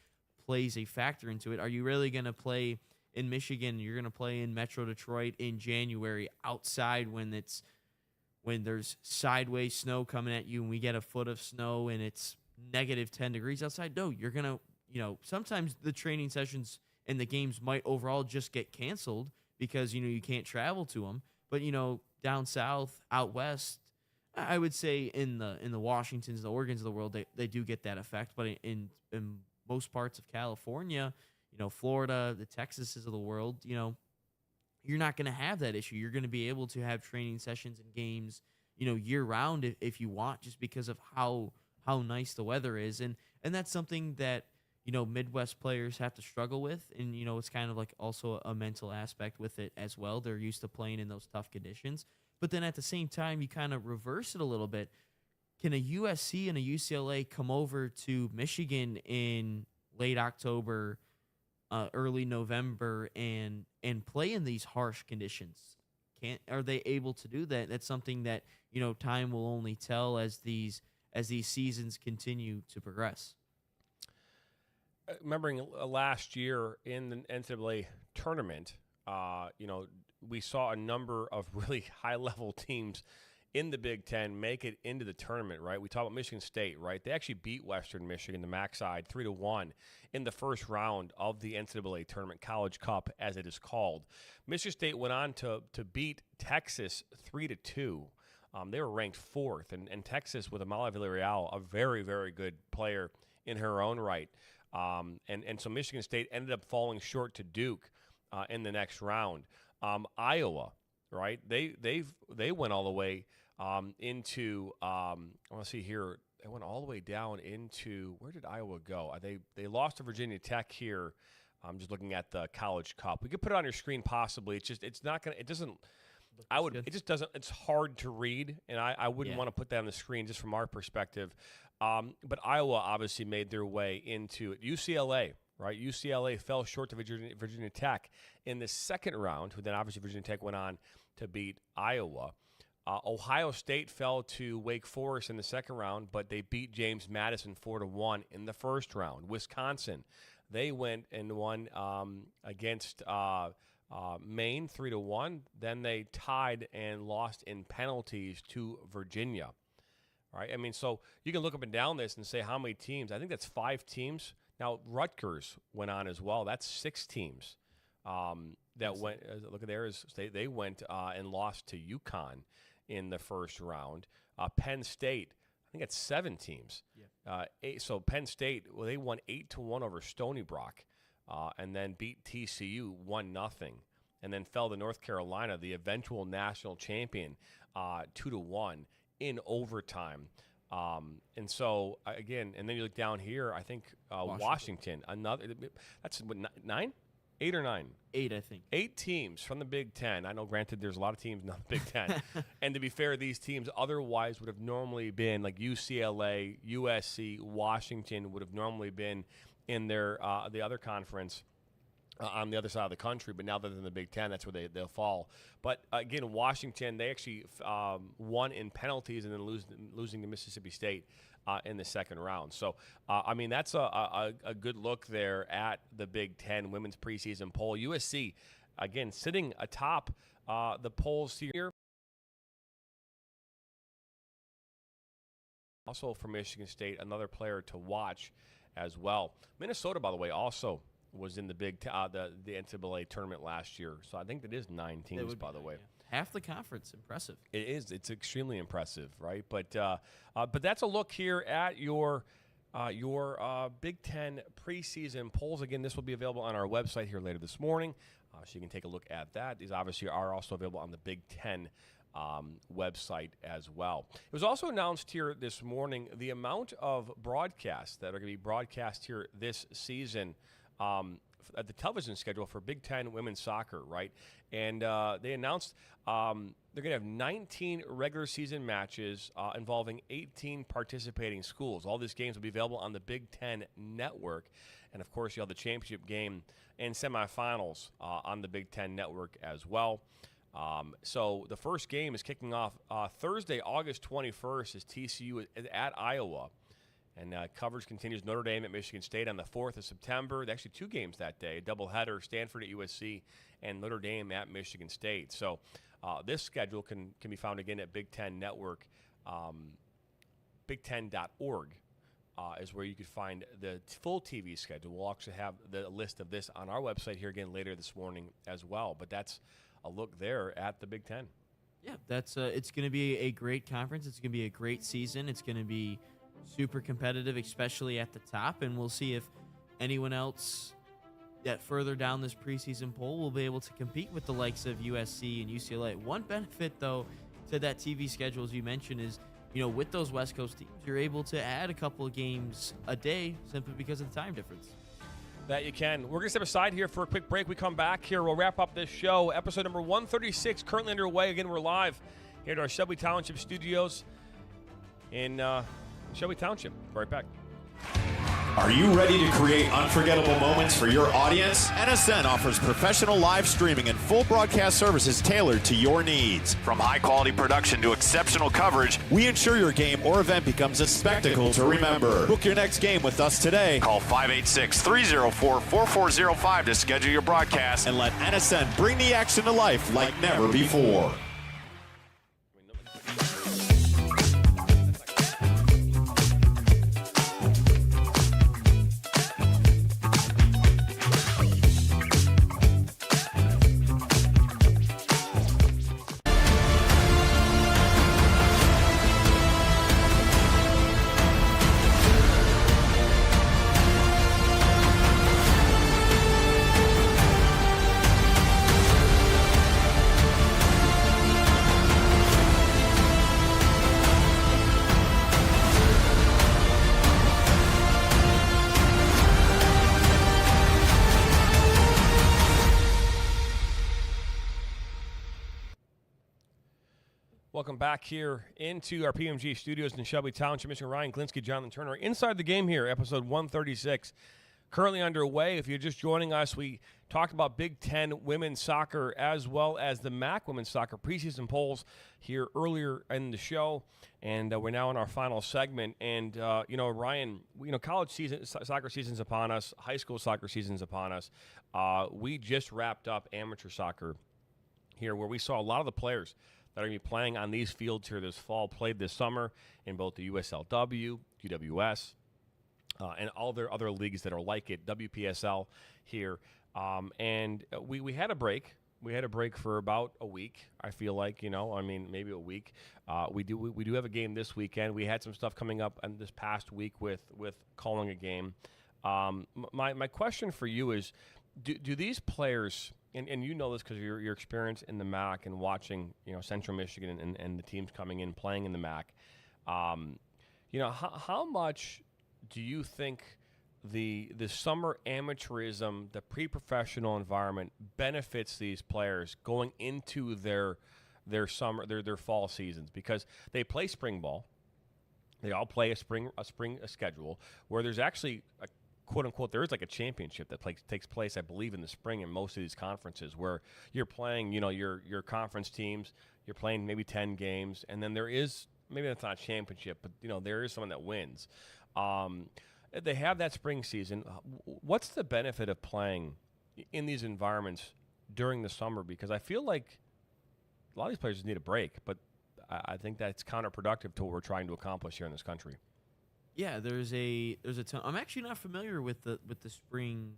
[SPEAKER 3] plays a factor into it. Are you really going to play in Michigan? You're going to play in Metro Detroit in January outside when there's sideways snow coming at you and we get a foot of snow and it's negative 10 degrees outside? No, you're going to, sometimes the training sessions and the games might overall just get canceled because, you can't travel to them. But, down south, out west, I would say in the Washingtons, the Oregons of the world, they do get that effect. But in most parts of California, Florida, the Texases of the world, you're not going to have that issue. You're going to be able to have training sessions and games, year round if you want, just because of how nice the weather is. And that's something that, Midwest players have to struggle with. And, it's kind of like also a mental aspect with it as well. They're used to playing in those tough conditions. But then at the same time, you kind of reverse it a little bit. Can a USC and a UCLA come over to Michigan in late October, early November, and play in these harsh conditions? Are they able to do that? That's something that, time will only tell as these seasons continue to progress.
[SPEAKER 2] Remembering last year in the NCAA tournament, we saw a number of really high-level teams in the Big Ten make it into the tournament, right? We talk about Michigan State, right? They actually beat Western Michigan, the MAC side, 3-1 in the first round of the NCAA tournament, College Cup, as it is called. Michigan State went on to beat Texas 3-2. They were ranked fourth, and Texas with Amalia Villarreal, a very, very good player in her own right. And so Michigan State ended up falling short to Duke in the next round. Iowa, right? They went all the way into I want to see here. They went all the way down into, where did Iowa go? They lost to Virginia Tech here I'm just looking at the College Cup. We could put it on your screen possibly. It's not going to, it doesn't, it just doesn't, it's hard to read, and I wouldn't want to put that on the screen just from our perspective. But Iowa obviously made their way into it. UCLA, right? UCLA fell short to Virginia Tech in the second round, who then obviously Virginia Tech went on to beat Iowa. Ohio State fell to Wake Forest in the second round, but they beat James Madison 4-1 in the first round. Wisconsin, they went and won against Maine 3-1. Then they tied and lost in penalties to Virginia. All right, I mean, so you can look up and down this and say how many teams. I think that's 5 teams. Now Rutgers went on as well. That's 6 teams that went. Look at theirs. They went and lost to UConn in the first round. Penn State, I think it's 7 teams. So Penn State, well, they won 8-1 over Stony Brook, and then beat TCU 1-0, and then fell to North Carolina, the eventual national champion, 2-1 in overtime. And so again, and then you look down here. I think Washington, another. That's what, 9, 8 or 9.
[SPEAKER 3] 8, I think.
[SPEAKER 2] 8 teams from the Big Ten. I know, granted, there's a lot of teams in the Big Ten. And to be fair, these teams otherwise would have normally been like UCLA, USC, Washington would have normally been in their the other conference on the other side of the country. But now that they're in the Big Ten, that's where they'll fall. But again, Washington, they actually won in penalties and then losing to Mississippi State in the second round. So, I mean, that's a good look there at the Big Ten women's preseason poll. USC, again, sitting atop the polls here. Also for Michigan State, another player to watch as well. Minnesota, by the way, also was in the the NCAA tournament last year. So I think that is 9 teams, by the way.
[SPEAKER 3] Half the conference. Impressive.
[SPEAKER 2] It is. It's extremely impressive, right? But that's a look here at your Big Ten preseason polls. Again, this will be available on our website here later this morning, so you can take a look at that. These obviously are also available on the Big Ten website as well. It was also announced here this morning the amount of broadcasts that are going to be broadcast here this season at the television schedule for Big Ten women's soccer, right? And they announced they're going to have 19 regular season matches involving 18 participating schools. All these games will be available on the Big Ten Network. And, of course, you'll have the championship game and semifinals on the Big Ten Network as well. So the first game is kicking off Thursday, August 21st, as TCU is at Iowa. And coverage continues. Notre Dame at Michigan State on the 4th of September. There's actually 2 games that day, a doubleheader, Stanford at USC and Notre Dame at Michigan State. So this schedule can be found again at Big Ten Network. Big10.org is where you could find the full TV schedule. We'll actually have the list of this on our website here again later this morning as well. But that's a look there at the Big Ten.
[SPEAKER 3] Yeah, that's it's going to be a great conference. It's going to be a great season. It's going to be super competitive, especially at the top, and we'll see if anyone else that further down this preseason poll will be able to compete with the likes of USC and UCLA. One benefit, though, to that TV schedule, as you mentioned, is, you know, with those West Coast teams, you're able to add a couple of games a day simply because of the time difference.
[SPEAKER 2] That you can. We're going to step aside here for a quick break. We come back here. We'll wrap up this show. Episode number 136, currently underway. Again, we're live here at our Shelby Township studios in Shelby Township. Right back.
[SPEAKER 4] Are you ready to create unforgettable moments for your audience? NSN offers professional live streaming and full broadcast services tailored to your needs. From high-quality production to exceptional coverage, we ensure your game or event becomes a spectacle to remember. Book your next game with us today. Call 586-304-4405 to schedule your broadcast and let NSN bring the action to life like never before.
[SPEAKER 2] Welcome back here into our PMG studios in Shelby Township, Michigan. Ryan Glinsky, Jonathan Turner. Inside the Game here, episode 136. Currently underway. If you're just joining us, we talked about Big Ten women's soccer as well as the MAC women's soccer preseason polls here earlier in the show. And we're now in our final segment. And, Ryan, college season, soccer season's upon us. High school soccer season's upon us. We just wrapped up amateur soccer here where we saw a lot of the players that are going to be playing on these fields here this fall played this summer in both the USLW, UWS, and all their other leagues that are like it, WPSL here. And we had a break. We had a break for about a week, I feel like, maybe a week. We do have a game this weekend. We had some stuff coming up in this past week with calling a game. My question for you is, do these players, and you know this because of your experience in the MAC and watching, Central Michigan and the teams coming in, playing in the MAC, how much do you think the summer amateurism, the pre-professional environment benefits these players going into their summer, their fall seasons? Because they play spring ball. They all play a spring schedule where there's actually a quote unquote, there is like a championship that takes place, I believe, in the spring in most of these conferences where you're playing, your conference teams, you're playing maybe 10 games, and then there is, maybe that's not a championship, but there is someone that wins. They have that spring season. What's the benefit of playing in these environments during the summer? Because I feel like a lot of these players just need a break, but I think that's counterproductive to what we're trying to accomplish here in this country.
[SPEAKER 3] Yeah, there's a ton. I'm actually not familiar with the spring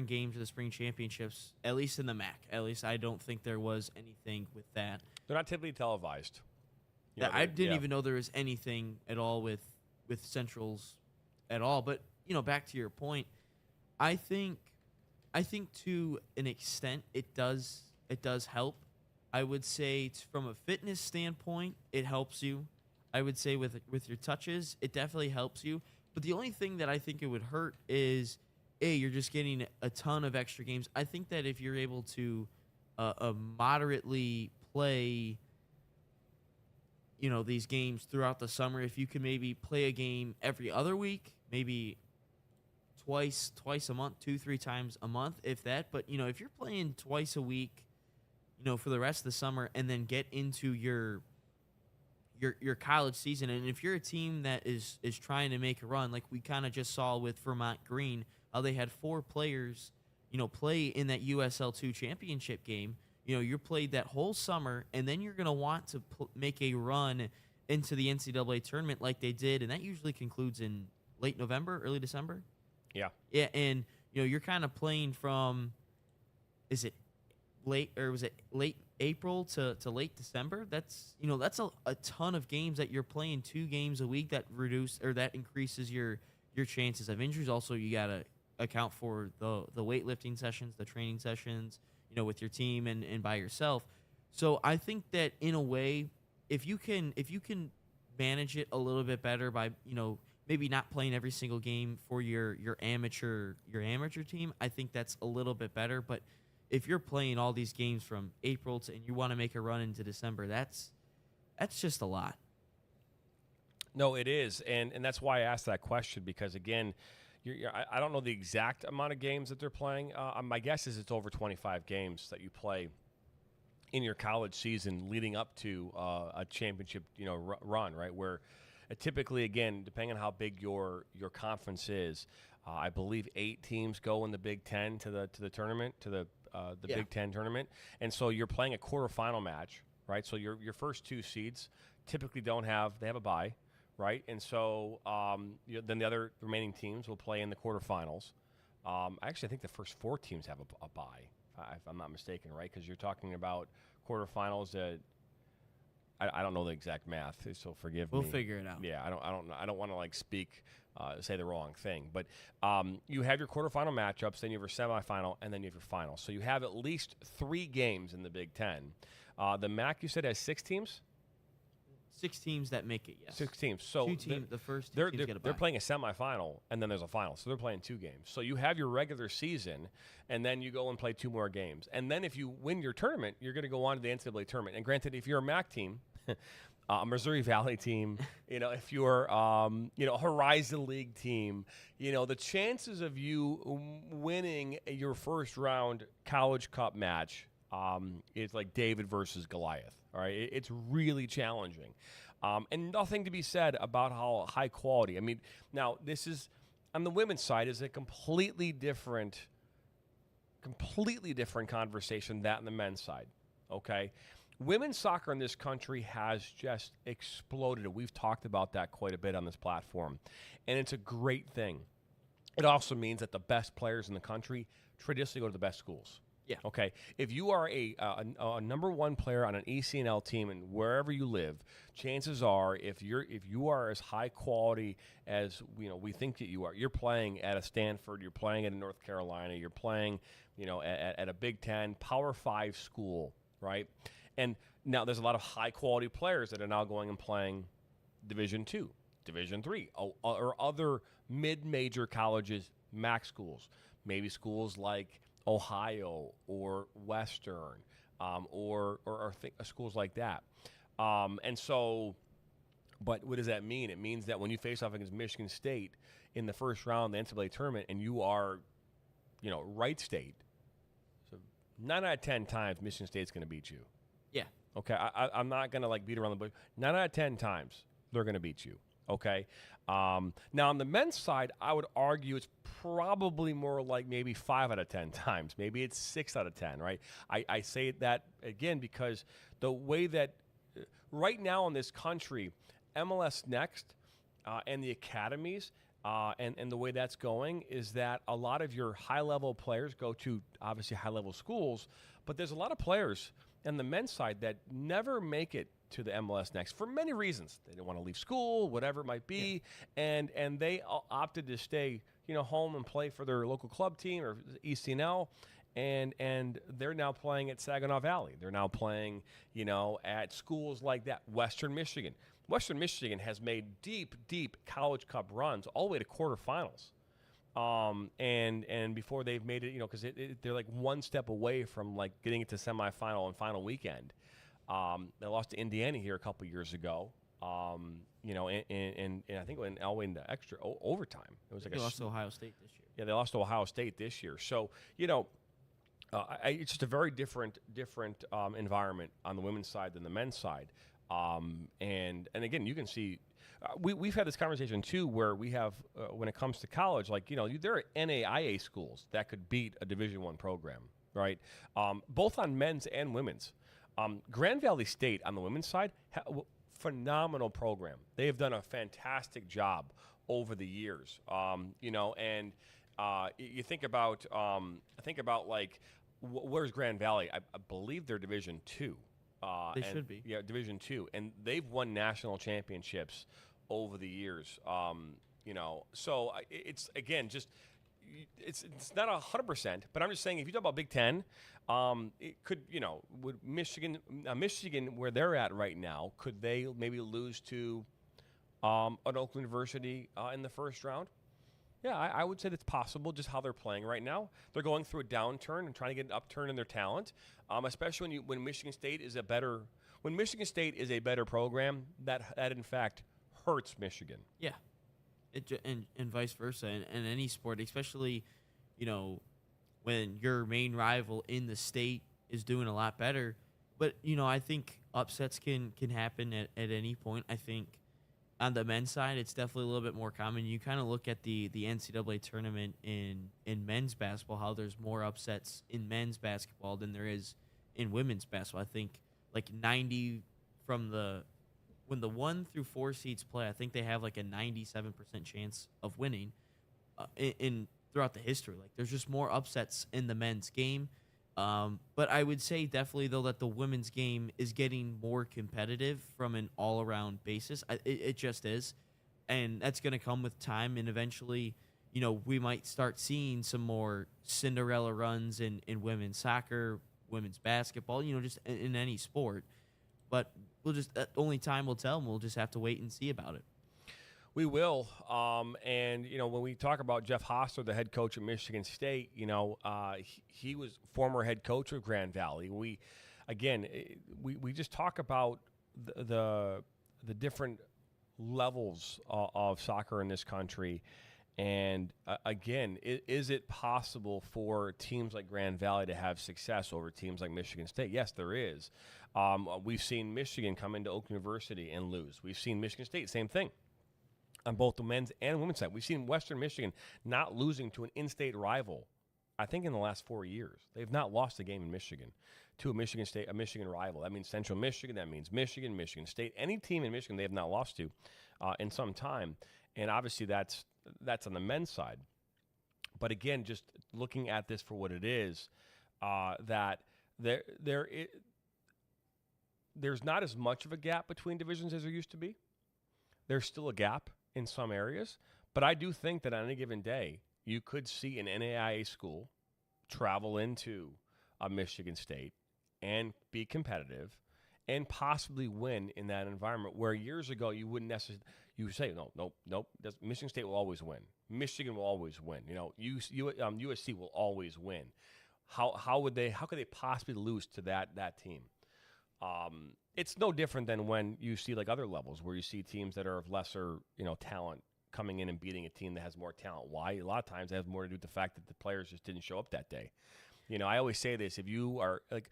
[SPEAKER 3] games or the spring championships, at least in the MAC. At least I don't think there was anything with that.
[SPEAKER 2] They're not typically televised.
[SPEAKER 3] I didn't even know there was anything at all with Centrals at all. But back to your point, I think to an extent it does help. I would say from a fitness standpoint, it helps you. I would say with your touches, it definitely helps you. But the only thing that I think it would hurt is, you're just getting a ton of extra games. I think that if you're able to moderately play, these games throughout the summer, if you can maybe play a game every other week, maybe twice a month, 2-3 times a month, if that. But, if you're playing twice a week, for the rest of the summer and then get into your college season, and if you're a team that is trying to make a run, like we kind of just saw with Vermont Green, how they had 4 players, play in that USL2 championship game. You're played that whole summer, and then you're going to want to make a run into the NCAA tournament like they did, and that usually concludes in late November, early December.
[SPEAKER 2] Yeah.
[SPEAKER 3] Yeah, and you're kind of playing from, is it late April to late December? That's a ton of games that you're playing, 2 games a week, that increases your chances of injuries. Also, you got to account for the weightlifting sessions, the training sessions, with your team and by yourself. So I think that in a way, if you can manage it a little bit better by, maybe not playing every single game for your amateur team, I think that's a little bit better. But if you're playing all these games from April and you want to make a run into December, that's just a lot.
[SPEAKER 2] No, it is, and that's why I asked that question, because again, I don't know the exact amount of games that they're playing. My guess is it's over 25 games that you play in your college season leading up to a championship, run, right? Where typically, again, depending on how big your conference is, I believe 8 teams go in the Big Ten to the tournament, to the Big Ten tournament, and so you're playing a quarterfinal match, right? So your first 2 seeds typically they have a bye, right? And so then the other remaining teams will play in the quarterfinals. Actually, I think the first 4 teams have a bye, if I'm not mistaken, right? Because you're talking about quarterfinals. I don't know the exact math, so forgive me.
[SPEAKER 3] We'll figure it out.
[SPEAKER 2] Yeah, I don't want to say the wrong thing. But you have your quarterfinal matchups, then you have your semifinal, and then you have your final. So you have at least 3 games in the Big Ten. The MAC, you said, has 6 teams?
[SPEAKER 3] 6 teams that make it, yes.
[SPEAKER 2] 6 teams. So
[SPEAKER 3] the first 2 teams get a bye.
[SPEAKER 2] They're playing a semifinal, and then there's a final. So they're playing 2 games. So you have your regular season, and then you go and play 2 more games. And then if you win your tournament, you're going to go on to the NCAA tournament. And granted, if you're a MAC team, a Missouri Valley team, if you're, a Horizon League team, the chances of you winning your first round College Cup match is like David versus Goliath. All right, it's really challenging, and nothing to be said about how high quality. I mean, now this is on the women's side is a completely different conversation than on the men's side. Okay, women's soccer in this country has just exploded. We've talked about that quite a bit on this platform, and it's a great thing. It also means that the best players in the country traditionally go to the best schools.
[SPEAKER 3] Yeah.
[SPEAKER 2] Okay. If you are a number one player on an ECNL team and wherever you live, chances are if you are as high quality as we think that you are, you're playing at a Stanford, you're playing at a North Carolina, you're playing at a Big Ten, Power 5 school, right? And now there's a lot of high quality players that are now going and playing Division II, Division III, or other mid-major colleges, MAC schools, maybe schools like Ohio or Western, or schools like that. And so, but what does that mean? It means that when you face off against Michigan State in the first round of the NCAA tournament and you are, Wright State, so 9 out of 10 times Michigan State's going to beat you.
[SPEAKER 3] Yeah.
[SPEAKER 2] Okay, I'm not going to beat around the bush. 9 out of 10 times they're going to beat you. Okay. Now on the men's side, I would argue it's probably more like maybe 5 out of 10 times. Maybe it's 6 out of 10, right? I say that again because the way that right now in this country, MLS Next and the academies and the way that's going is that a lot of your high-level players go to obviously high-level schools, but there's a lot of players on the men's side that never make it to the MLS Next for many reasons. They don't want to leave school, whatever it might be, and they opted to stay, home and play for their local club team or ECNL, and they're now playing at Saginaw Valley. They're now playing, at schools like that. Western Michigan has made deep College Cup runs all the way to quarterfinals. And before they've made it, because they're like one step away from getting it to semifinal and final weekend. They lost to Indiana here a couple years ago. And I think it went all the way into extra overtime. It was
[SPEAKER 3] They lost to Ohio State this year.
[SPEAKER 2] Yeah, they lost to Ohio State this year. So it's just a very different environment on the women's side than the men's side. And again, you can see we've had this conversation too, where we have when it comes to college, there are NAIA schools that could beat a Division I program, right? Both on men's and women's. Grand Valley State on the women's side, phenomenal program. They have done a fantastic job over the years. And you think about where's Grand Valley? I believe they're Division II.
[SPEAKER 3] They should be.
[SPEAKER 2] Yeah, Division II, and they've won national championships over the years. So it's again just. It's not 100%, but I'm just saying if you talk about Big Ten, it could would Michigan where they're at right now, could they maybe lose to an Oakland University in the first round? Yeah, I would say that's possible. Just how they're playing right now, they're going through a downturn and trying to get an upturn in their talent, especially when Michigan State is a better program. That in fact hurts Michigan.
[SPEAKER 3] Yeah. And vice versa in any sport, especially, when your main rival in the state is doing a lot better. But, I think upsets can happen at any point. I think on the men's side, it's definitely a little bit more common. You kind of look at the NCAA tournament in men's basketball, how there's more upsets in men's basketball than there is in women's basketball. I think 90 from when the 1 through 4 seeds play, I think they have a 97% chance of winning in throughout the history. There's just more upsets in the men's game. But I would say definitely, though, that the women's game is getting more competitive from an all-around basis. It just is. And that's going to come with time. And eventually, we might start seeing some more Cinderella runs in women's soccer, women's basketball, just in any sport. But only time will tell, and we'll just have to wait and see about it.
[SPEAKER 2] We will. And when we talk about Jeff Hosler, the head coach of Michigan State, he was former head coach of Grand Valley. We just talk about the different levels of soccer in this country. And again, is it possible for teams like Grand Valley to have success over teams like Michigan State? Yes, there is. We've seen Michigan come into Oak University and lose. We've seen Michigan State, same thing, on both the men's and women's side. We've seen Western Michigan not losing to an in-state rival, I think, in the last 4 years. They've not lost a game in Michigan to a Michigan rival. That means Central Michigan. That means Michigan, Michigan State. Any team in Michigan they have not lost to in some time. And obviously that's on the men's side. But again, just looking at this for what it is, that there's not as much of a gap between divisions as there used to be. There's still a gap in some areas. But I do think that on any given day, you could see an NAIA school travel into a Michigan State and be competitive and possibly win in that environment where years ago you wouldn't necessarily – you say, nope. Michigan State will always win. Michigan will always win. USC will always win. How could they possibly lose to that team? It's no different than when you see like other levels where you see teams that are of lesser talent coming in and beating a team that has more talent. Why? A lot of times it has more to do with the fact that the players just didn't show up that day. I always say this: if you are like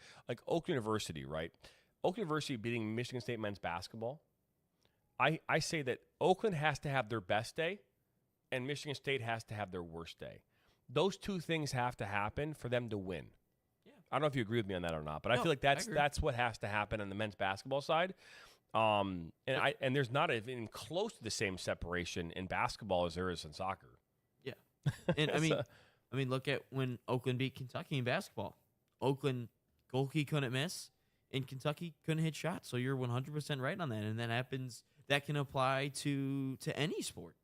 [SPEAKER 2] Oak University, right? Oak University beating Michigan State men's basketball. I say that Oakland has to have their best day and Michigan State has to have their worst day. Those two things have to happen for them to win. Yeah. I don't know if you agree with me on that or not, but I feel like that's what has to happen on the men's basketball side. And there's not even close to the same separation in basketball as there is in soccer.
[SPEAKER 3] Yeah. And I mean, look at when Oakland beat Kentucky in basketball. Oakland goalkeeper couldn't miss, and Kentucky couldn't hit shots. So you're 100% right on that, and that happens. That can apply to any sport.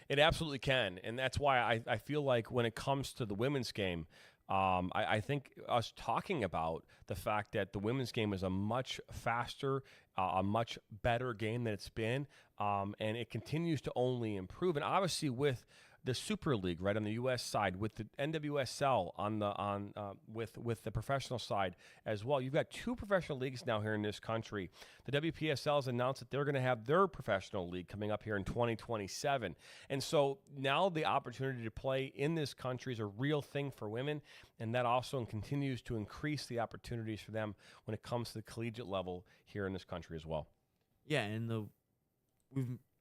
[SPEAKER 2] It absolutely can, and that's why I feel like when it comes to the women's game, I think us talking about the fact that the women's game is a much faster, a much better game than it's been, and it continues to only improve. And obviously with the Super League, right, on the U.S. side, with the NWSL with the professional side as well. You've got two professional leagues now here in this country. The WPSL has announced that they're going to have their professional league coming up here in 2027. And so now the opportunity to play in this country is a real thing for women, and that also continues to increase the opportunities for them when it comes to the collegiate level here in this country as well.
[SPEAKER 3] Yeah, and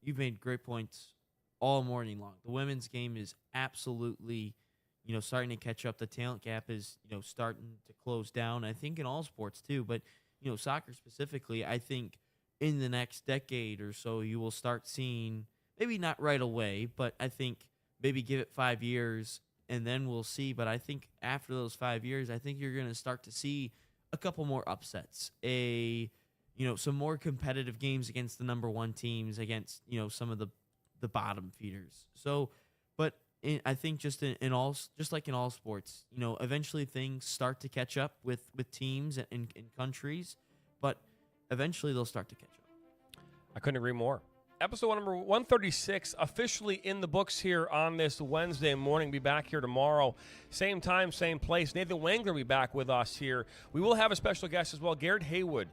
[SPEAKER 3] you've made great points all morning long. The women's game is absolutely, starting to catch up. The talent gap is, starting to close down. I think in all sports too, but soccer specifically, I think in the next decade or so, you will start seeing, maybe not right away, but I think maybe give it 5 years and then we'll see. But I think after those 5 years, I think you're going to start to see a couple more upsets, some more competitive games against the number one teams, against, some of the bottom feeders. So, but I think just like in all sports, eventually things start to catch up with teams and countries, but eventually they'll start to catch up.
[SPEAKER 2] I couldn't agree more. Episode number 136 officially in the books here on this Wednesday morning. Be back here tomorrow. Same time, same place. Nathan Wangler will be back with us here. We will have a special guest as well. Garrett Hayward,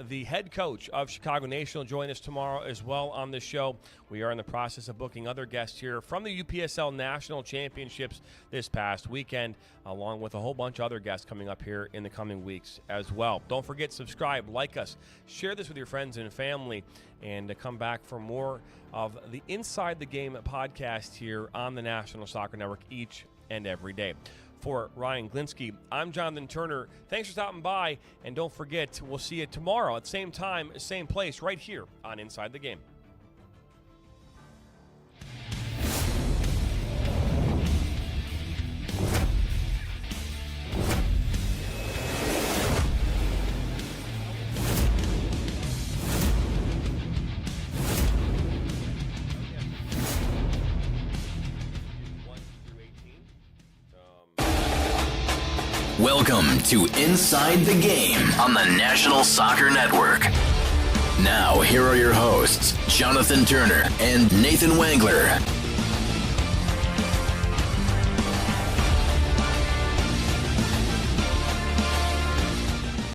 [SPEAKER 2] the head coach of Chicago Nation, will join us tomorrow as well on the show. We are in the process of booking other guests here from the UPSL National Championships this past weekend, along with a whole bunch of other guests coming up here in the coming weeks as well. Don't forget, subscribe, like us, share this with your friends and family, and to come back for more of the Inside the Game podcast here on the National Soccer Network each and every day. For Ryan Glinsky, I'm Jonathan Turner. Thanks for stopping by, and don't forget, we'll see you tomorrow at same time, same place, right here on Inside the Game.
[SPEAKER 1] Welcome to Inside the Game on the National Soccer Network. Now, here are your hosts, Jonathan Turner and Nathan Wangler.